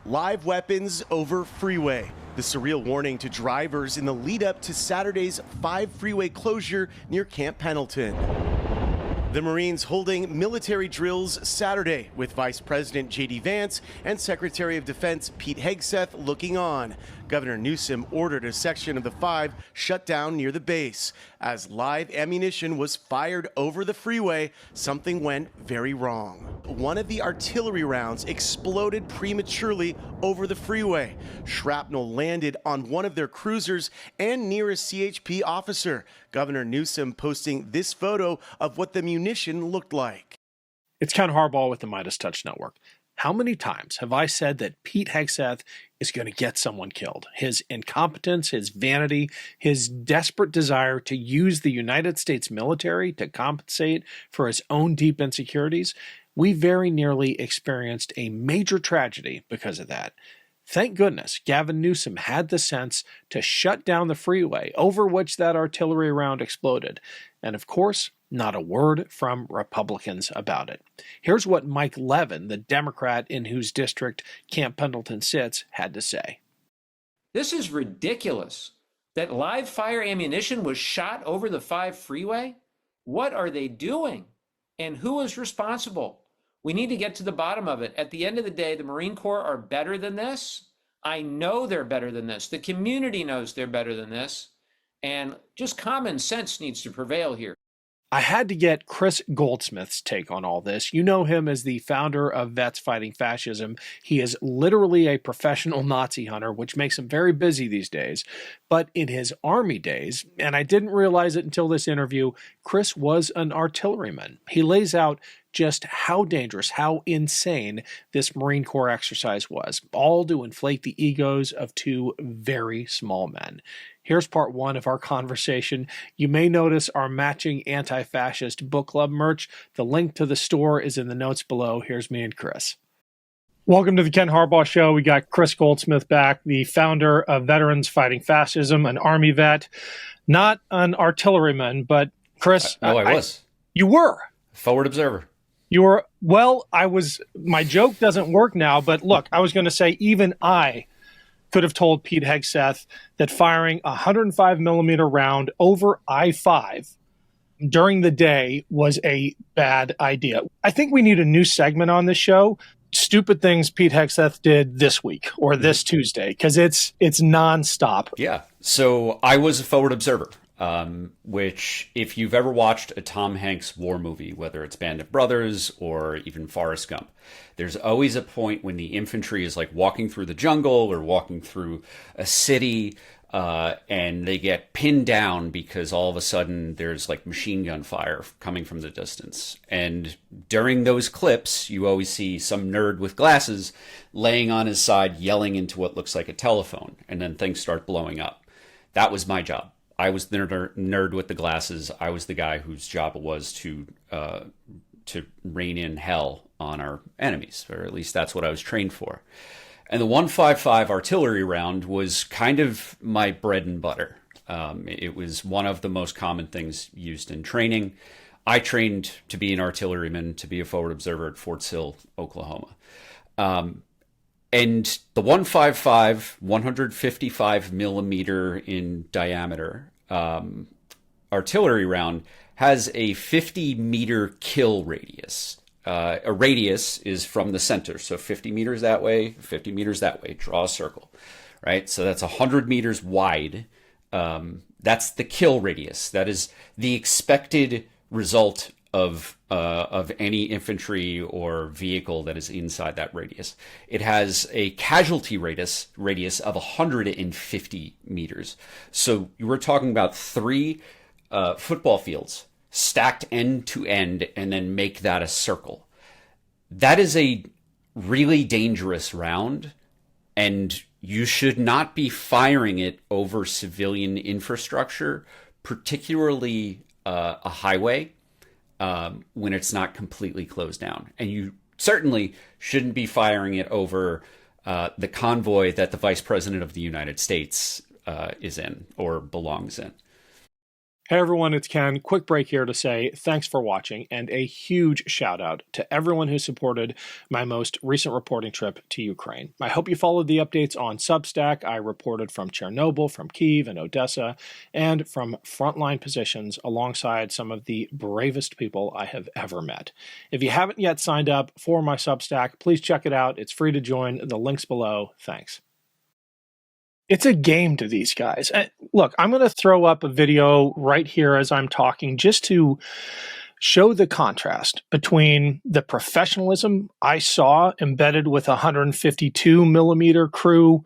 Live weapons over freeway. The surreal warning to drivers in the lead up to Saturday's 5 freeway closure near Camp Pendleton. The Marines holding military drills Saturday with Vice President J.D. Vance and Secretary of Defense Pete Hegseth looking on. Governor Newsom ordered a section of the 5 shut down near the base. As live ammunition was fired over the freeway, something went very wrong. One of the artillery rounds exploded prematurely over the freeway. Shrapnel landed on one of their cruisers and near a CHP officer. Governor Newsom posting this photo of what the munition looked like. It's Ken Harbaugh with the Midas Touch Network. How many times have I said that Pete Hegseth is going to get someone killed? His incompetence, his vanity, his desperate desire to use the United States military to compensate for his own deep insecurities. We very nearly experienced a major tragedy because of that. Thank goodness Gavin Newsom had the sense to shut down the freeway over which that artillery round exploded. And of course, not a word from Republicans about it. Here's what Mike Levin, the Democrat in whose district Camp Pendleton sits, had to say. This is ridiculous. That live fire ammunition was shot over the 5 freeway? What are they doing? And who is responsible? We need to get to the bottom of it. At the end of the day, the Marine Corps are better than this. I know they're better than this. The community knows they're better than this. And just common sense needs to prevail here. I had to get Kris Goldsmith's take on all this. You know him as the founder of Vets Fighting Fascism. He is literally a professional Nazi hunter, which makes him very busy these days. But in his army days, and I didn't realize it until this interview, Kris was an artilleryman. He lays out just how dangerous, how insane this Marine Corps exercise was, all to inflate the egos of 2 very small men. Here's part 1 of our conversation. You may notice our matching anti-fascist book club merch. The link to the store is in the notes below. Here's me and Kris. Welcome to the Ken Harbaugh Show. We got Kris Goldsmith back, the founder of Veterans Fighting Fascism, an Army vet, not an artilleryman, but Kris. No, I was. You were. Forward observer. You were, well, my joke doesn't work now, but look, I was going to say even I could have told Pete Hegseth that firing a 105 millimeter round over I-5 during the day was a bad idea. I think we need a new segment on this show. Stupid things Pete Hegseth did this week or this Tuesday, because it's nonstop. Yeah. So I was a forward observer, which if you've ever watched a Tom Hanks war movie, whether it's Band of Brothers or even Forrest Gump, there's always a point when the infantry is like walking through the jungle or walking through a city, and they get pinned down because all of a sudden there's like machine gun fire coming from the distance. And during those clips, you always see some nerd with glasses laying on his side, yelling into what looks like a telephone, and then things start blowing up. That was my job. I was the nerd with the glasses. I was the guy whose job it was to rein in hell on our enemies, or at least that's what I was trained for. And the 155 artillery round was kind of my bread and butter. It was one of the most common things used in training. I trained to be an artilleryman, to be a forward observer at Fort Sill, Oklahoma. And the 155, 155 millimeter in diameter artillery round has a 50 meter kill radius. A radius is from the center. So 50 meters that way, 50 meters that way, draw a circle, right? So that's 100 meters wide. That's the kill radius. That is the expected result of any infantry or vehicle that is inside that radius. It has a casualty radius of 150 meters. So you were talking about 3 football fields stacked end to end and then make that a circle. That is a really dangerous round, and you should not be firing it over civilian infrastructure, particularly a highway, when it's not completely closed down. And you certainly shouldn't be firing it over the convoy that the Vice President of the United States is in or belongs in. Hey everyone, it's Ken. Quick break here to say thanks for watching and a huge shout out to everyone who supported my most recent reporting trip to Ukraine. I hope you followed the updates on Substack. I reported from Chernobyl, from Kyiv and Odessa, and from frontline positions alongside some of the bravest people I have ever met. If you haven't yet signed up for my Substack, please check it out. It's free to join. The link's below. Thanks. It's a game to these guys. Look, I'm going to throw up a video right here as I'm talking just to show the contrast between the professionalism I saw embedded with a 152 millimeter crew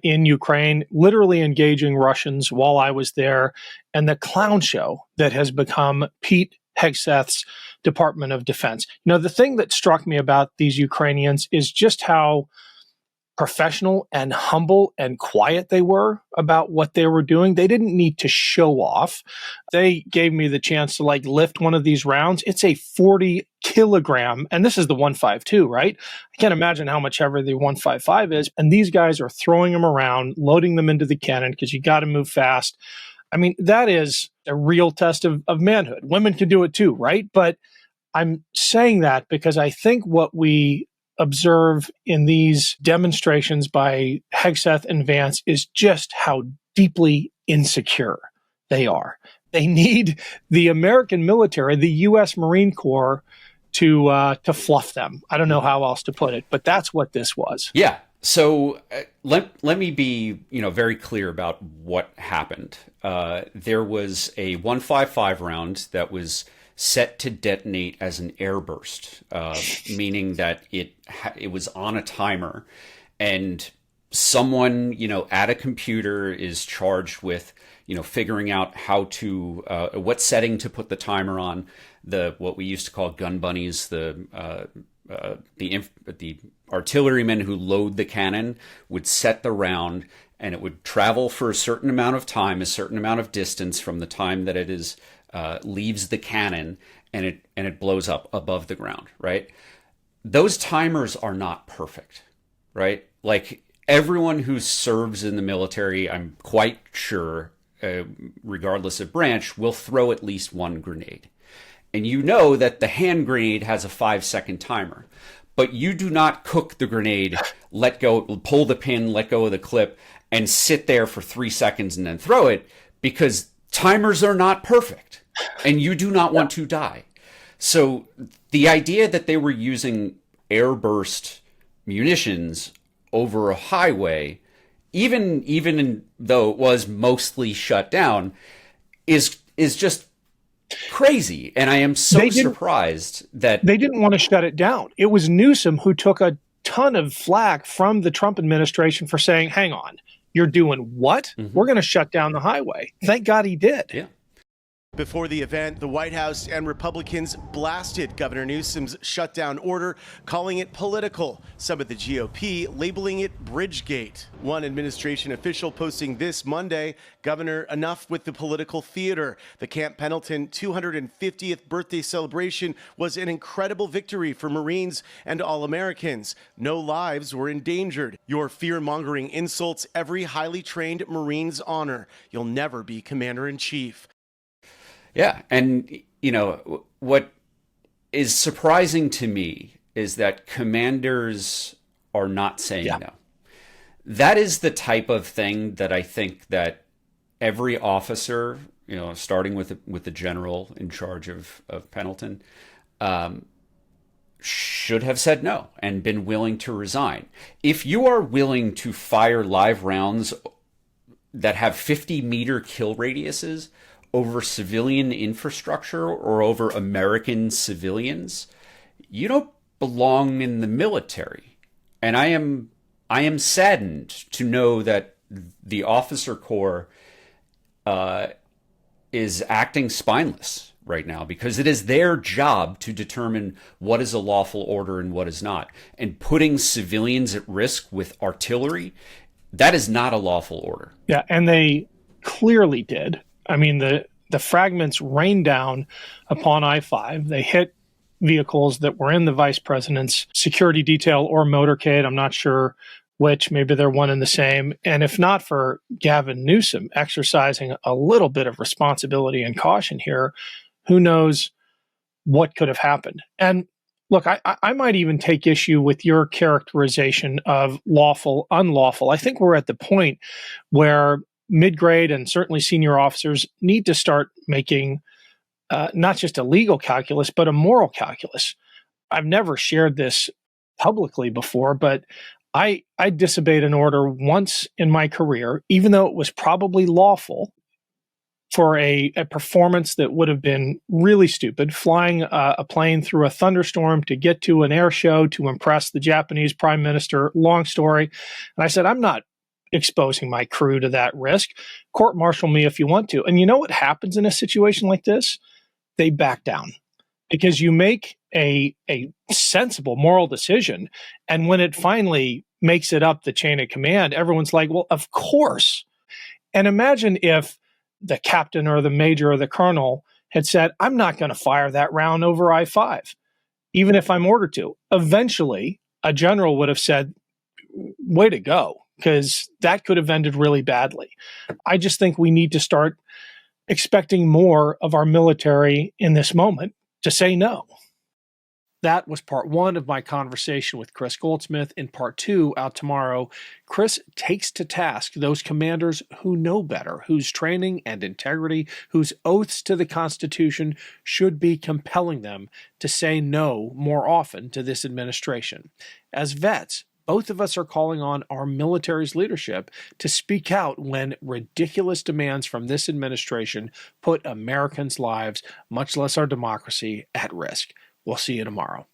in Ukraine, literally engaging Russians while I was there, and the clown show that has become Pete Hegseth's Department of Defense. You know, the thing that struck me about these Ukrainians is just how professional and humble and quiet they were about what they were doing. They didn't need to show off. They gave me the chance to lift one of these rounds. It's a 40 kilogram, and this is the 152, right? I can't imagine how much heavier the 155 is. And these guys are throwing them around, loading them into the cannon because you got to move fast. I mean, that is a real test of manhood. Women can do it too, right? But I'm saying that because I think what we observe in these demonstrations by Hegseth and Vance is just how deeply insecure they are. They need the American military, the U.S. Marine Corps, to fluff them. I don't know how else to put it, but that's what this was. Yeah. So let me be very clear about what happened. There was a 155 round that was set to detonate as an airburst, meaning that it was on a timer, and someone at a computer is charged with figuring out how to what setting to put the timer on. What we used to call gun bunnies, the artillerymen who load the cannon would set the round, and it would travel for a certain amount of time, a certain amount of distance from the time that it is leaves the cannon, and it blows up above the ground, right? Those timers are not perfect, right? Like everyone who serves in the military, I'm quite sure, regardless of branch, will throw at least one grenade. And you know that the hand grenade has a 5-second timer, but you do not cook the grenade, let go, pull the pin, let go of the clip, and sit there for 3 seconds and then throw it, because timers are not perfect. And you do not want to die. So the idea that they were using airburst munitions over a highway, even though it was mostly shut down, is just crazy. And I am so surprised that they didn't want to shut it down. It was Newsom who took a ton of flack from the Trump administration for saying, hang on, you're doing what? Mm-hmm. We're going to shut down the highway. Thank God he did. Yeah. Before the event, the White House and Republicans blasted Governor Newsom's shutdown order, calling it political. Some of the GOP labeling it Bridgegate. One administration official posting this Monday, Governor, enough with the political theater. The Camp Pendleton 250th birthday celebration was an incredible victory for Marines and all Americans. No lives were endangered. Your fear-mongering insults every highly trained Marine's honor. You'll never be commander-in-chief. Yeah. And, what is surprising to me is that commanders are not saying no. That is the type of thing that I think that every officer, starting with the general in charge of Pendleton, should have said no and been willing to resign. If you are willing to fire live rounds that have 50-meter kill radiuses over civilian infrastructure or over American civilians, you don't belong in the military. And I am saddened to know that the officer corps is acting spineless right now, because it is their job to determine what is a lawful order and what is not. And putting civilians at risk with artillery, that is not a lawful order. Yeah, and they clearly did. I mean, the fragments rained down upon I-5. They hit vehicles that were in the vice president's security detail or motorcade. I'm not sure which maybe they're one and the same. And if not for Gavin Newsom exercising a little bit of responsibility and caution here, who knows what could have happened. And look, I might even take issue with your characterization of lawful, unlawful. I think we're at the point where mid-grade and certainly senior officers need to start making not just a legal calculus, but a moral calculus. I've never shared this publicly before, but I disobeyed an order once in my career, even though it was probably lawful, for a performance that would have been really stupid, flying a plane through a thunderstorm to get to an air show to impress the Japanese prime minister. Long story. And I said, I'm not exposing my crew to that risk. Court-martial me if you want to. And you know what happens in a situation like this? They back down because you make a sensible moral decision. And when it finally makes it up the chain of command, everyone's like, well, of course. And imagine if the captain or the major or the colonel had said, I'm not going to fire that round over I-5, even if I'm ordered to. Eventually, a general would have said, way to go, because that could have ended really badly. I just think we need to start expecting more of our military in this moment to say no. That was part one of my conversation with Kris Goldsmith. In part two, out tomorrow, Kris takes to task those commanders who know better, whose training and integrity, whose oaths to the Constitution should be compelling them to say no more often to this administration. As vets, both of us are calling on our military's leadership to speak out when ridiculous demands from this administration put Americans' lives, much less our democracy, at risk. We'll see you tomorrow.